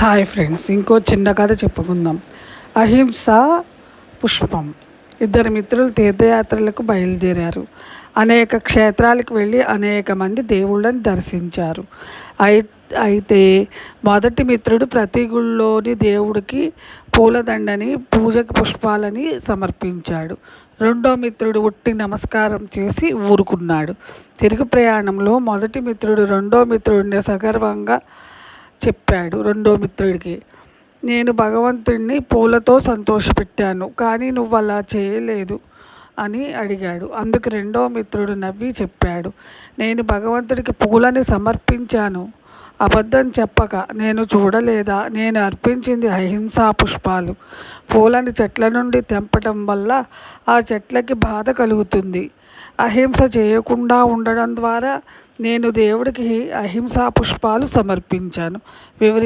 Hi friends, ఇంకో చిన్న కథ చెప్పుకుందాం. అహింస పుష్పం. ఇద్దరు మిత్రులు తీర్థయాత్రలకు బయలుదేరారు. అనేక క్షేత్రాలకు వెళ్ళి అనేక మంది దేవుళ్ళని దర్శించారు. అయితే మొదటి మిత్రుడు ప్రతి గుళ్ళోని దేవుడికి పూలదండని, పూజకి పుష్పాలని సమర్పించాడు. రెండో మిత్రుడు ఉట్టి నమస్కారం చేసి ఊరుకున్నాడు. తిరుగు ప్రయాణంలో మొదటి మిత్రుడు రెండో మిత్రుడిని సగర్వంగా చెప్పాడు. రెండో మిత్రుడికి, నేను భగవంతుడిని పూలతో సంతోషపెట్టాను, కానీ నువ్వు అలా చేయలేదు అని అడిగాడు. అందుకు రెండో మిత్రుడు నవ్వి చెప్పాడు, నేను భగవంతుడికి పూలని సమర్పించాను, అబద్ధం చెప్పక. నేను చూడలేదా? నేను అర్పించింది అహింసా పుష్పాలు. పూలని చెట్ల నుండి తెంపటం వల్ల ఆ చెట్లకి బాధ కలుగుతుంది. అహింస చేయకుండా ఉండడం ద్వారా నేను దేవుడికి అహింసా పుష్పాలు సమర్పించాను.